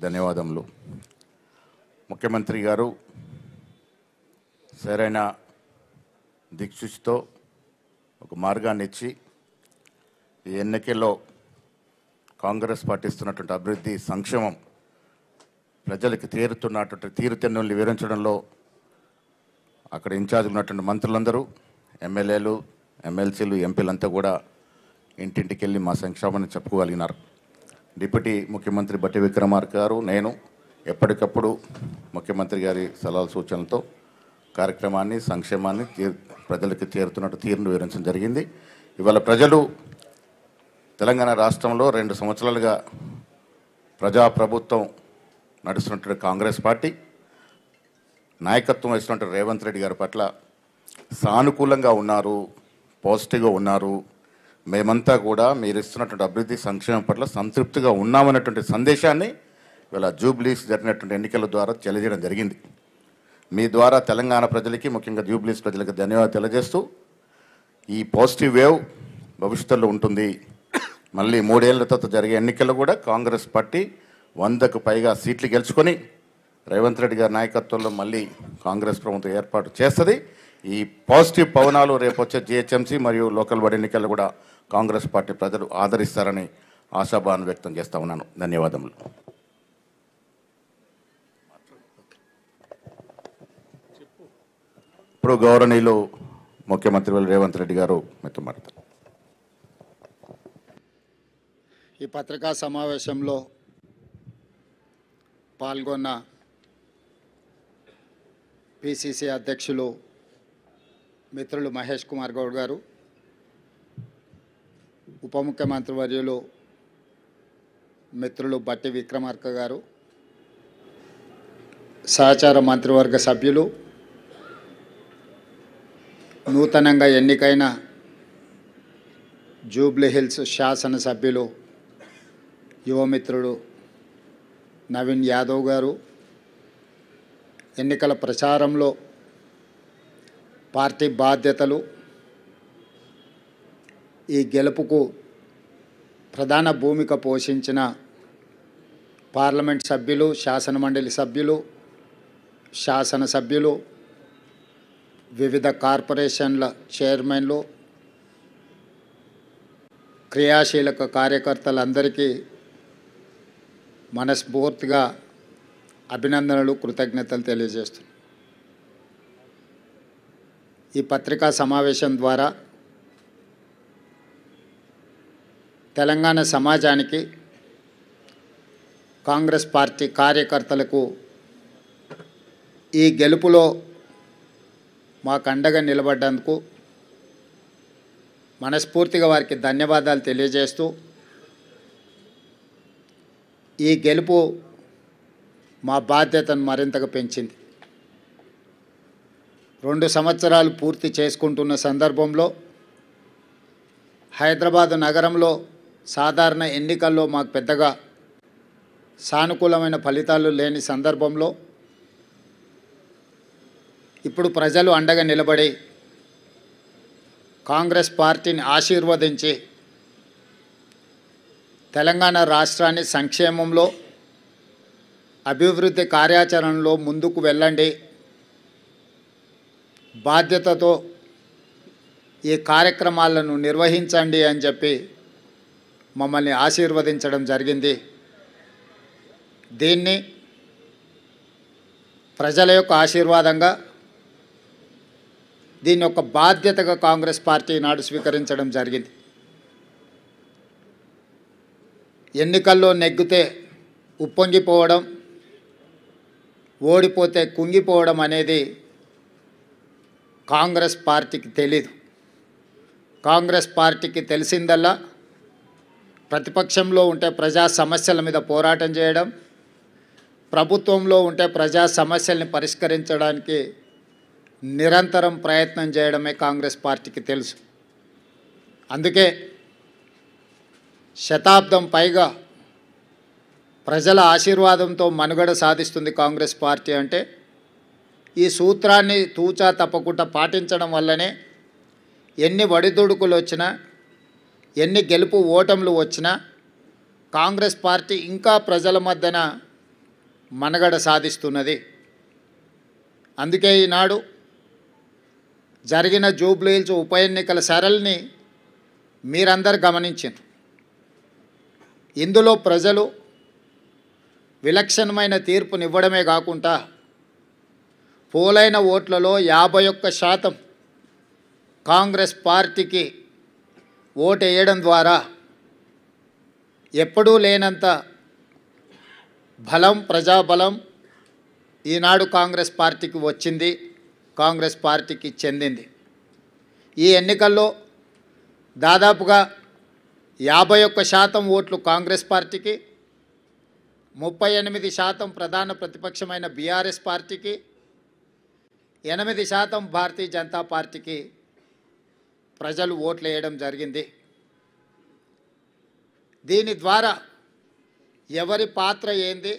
ధన్యవాదములు. ముఖ్యమంత్రి గారు సరైన దిక్సూచితో ఒక మార్గాన్ని ఇచ్చి ఈ ఎన్నికల్లో కాంగ్రెస్ పార్టీ ఇస్తున్నటువంటి అభివృద్ధి సంక్షేమం ప్రజలకు తీరుతెన్నుల్ని వివరించడంలో అక్కడ ఇన్ఛార్జ్ ఉన్నటువంటి మంత్రులందరూ, ఎమ్మెల్యేలు, ఎమ్మెల్సీలు, ఎంపీలంతా కూడా ఇంటింటికి వెళ్ళి మా సంక్షేమాన్ని చెప్పుకోగలిగినారు. డిప్యూటీ ముఖ్యమంత్రి బట్టి విక్రమార్క గారు, నేను ఎప్పటికప్పుడు ముఖ్యమంత్రి గారి సలహా సూచనలతో కార్యక్రమాన్ని, సంక్షేమాన్ని ప్రజలకు చేరుతున్నట్టు తీరును వివరించడం జరిగింది. ఇవాళ ప్రజలు తెలంగాణ రాష్ట్రంలో 2 సంవత్సరాలుగా ప్రజాప్రభుత్వం నడుస్తున్నటువంటి కాంగ్రెస్ పార్టీ నాయకత్వం వహిస్తున్నటువంటి రేవంత్ రెడ్డి గారి పట్ల సానుకూలంగా ఉన్నారు, పాజిటివ్గా ఉన్నారు. మేమంతా కూడా మీరు ఇస్తున్నటువంటి అభివృద్ధి సంక్షేమం పట్ల సంతృప్తిగా ఉన్నామన్నటువంటి సందేశాన్ని ఇవాళ జూబ్లీస్ జరిగినటువంటి ఎన్నికల ద్వారా తెలియజేయడం జరిగింది. మీ ద్వారా తెలంగాణ ప్రజలకి, ముఖ్యంగా జూబ్లీస్ ప్రజలకు ధన్యవాదాలు తెలియజేస్తూ, ఈ పాజిటివ్ వేవ్ భవిష్యత్తులో ఉంటుంది. మళ్ళీ 3 ఏళ్ల తర్వాత జరిగే ఎన్నికల్లో కూడా కాంగ్రెస్ పార్టీ 100కు పైగా సీట్లు గెలుచుకొని రేవంత్ రెడ్డి గారి నాయకత్వంలో మళ్ళీ కాంగ్రెస్ ప్రభుత్వం ఏర్పాటు చేస్తుంది. ఈ పాజిటివ్ పవనాలు రేపు వచ్చే జిహెచ్ఎంసీ మరియు లోకల్ బాడీ ఎన్నికల్లో కూడా కాంగ్రెస్ పార్టీ ప్రజలు ఆదరిస్తారని ఆశాభావం వ్యక్తం చేస్తూ ఉన్నాను. ధన్యవాదములు. ఇప్పుడు గౌరవనీయులు ముఖ్యమంత్రి రేవంత్ రెడ్డి గారు మీతో మాట్లాడతారు. ఈ పత్రికా సమావేశంలో పాల్గొన్న పిసిసి అధ్యక్షులు మిత్రులు మహేష్ కుమార్ గౌడ్ గారు, ఉప ముఖ్యమంత్రి వర్యులు మిత్రులు బట్టి విక్రమార్క గారు, సహచార మంత్రివర్గ సభ్యులు, నూతనంగా ఎన్నికైన జూబ్లీహిల్స్ శాసనసభ్యులు యువమిత్రుడు నవీన్ యాదవ్ గారు, ఎన్నికల ప్రచారంలో పార్టీ బాధ్యతలు, ఈ గెలుపుకు ప్రధాన భూమిక పోషించిన పార్లమెంట్ సభ్యులు, శాసనమండలి సభ్యులు, శాసనసభ్యులు, వివిధ కార్పొరేషన్ల చైర్మన్లు, క్రియాశీలక కార్యకర్తలందరికీ మనస్ఫూర్తిగా అభినందనలు, కృతజ్ఞతలు తెలియజేస్తున్నాను. ఈ పత్రికా సమావేశం ద్వారా తెలంగాణ సమాజానికి, కాంగ్రెస్ పార్టీ కార్యకర్తలకు ఈ గెలుపులో మాకు అండగా నిలబడ్డందుకు మనస్ఫూర్తిగా వారికి ధన్యవాదాలు తెలియజేస్తూ, ఈ గెలుపు మా బాధ్యతను మరింతగా పెంచింది. 2 సంవత్సరాలు పూర్తి చేసుకుంటున్న సందర్భంలో హైదరాబాదు నగరంలో సాధారణ ఎన్నికల్లో మాకు పెద్దగా సానుకూలమైన ఫలితాలు లేని సందర్భంలో ఇప్పుడు ప్రజలు అండగా నిలబడి కాంగ్రెస్ పార్టీని ఆశీర్వదించి తెలంగాణ రాష్ట్రాన్ని సంక్షేమంలో, అభివృద్ధి కార్యాచరణలో ముందుకు వెళ్ళండి, బాధ్యతతో ఈ కార్యక్రమాలను నిర్వహించండి అని చెప్పి మమ్మల్ని ఆశీర్వదించడం జరిగింది. దీన్ని ప్రజల యొక్క ఆశీర్వాదంగా, దీని యొక్క బాధ్యతగా కాంగ్రెస్ పార్టీ నాడు స్వీకరించడం జరిగింది. ఎన్నికల్లో నెగ్గితే ఉప్పొంగిపోవడం, ఓడిపోతే కుంగిపోవడం అనేది కాంగ్రెస్ పార్టీకి తెలీదు. కాంగ్రెస్ పార్టీకి తెలిసిందల్లా ప్రతిపక్షంలో ఉంటే ప్రజా సమస్యల మీద పోరాటం చేయడం, ప్రభుత్వంలో ఉంటే ప్రజా సమస్యల్ని పరిష్కరించడానికి నిరంతరం ప్రయత్నం చేయడమే కాంగ్రెస్ పార్టీకి తెలుసు. అందుకే శతాబ్దం పైగా ప్రజల ఆశీర్వాదంతో మనుగడ సాధిస్తుంది కాంగ్రెస్ పార్టీ. అంటే ఈ సూత్రాన్ని తూచా తప్పకుండా పాటించడం వల్లనే ఎన్ని ఒడిదుడుకులు వచ్చినా, ఎన్ని గెలుపు ఓటములు వచ్చినా కాంగ్రెస్ పార్టీ ఇంకా ప్రజల మధ్యన మనుగడ సాధిస్తున్నది. అందుకే ఈనాడు జరిగిన జూబ్లీహిల్స్ ఉప ఎన్నికల సరళిని మీరందరూ గమనించారు. ఇందులో ప్రజలు విలక్షణమైన తీర్పునివ్వడమే కాకుండా పోలైన ఓట్లలో 51% కాంగ్రెస్ పార్టీకి ఓటు వేయడం ద్వారా ఎప్పుడూ లేనంత బలం, ప్రజాబలం ఈనాడు కాంగ్రెస్ పార్టీకి వచ్చింది, కాంగ్రెస్ పార్టీకి చెందింది. ఈ ఎన్నికల్లో దాదాపుగా 51% ఓట్లు కాంగ్రెస్ పార్టీకి, 38% ప్రధాన ప్రతిపక్షమైన బీఆర్ఎస్ పార్టీకి, 8% భారతీయ జనతా పార్టీకి ప్రజలు ఓట్లు వేయడం జరిగింది. దీని ద్వారా ఎవరి పాత్ర ఏంది,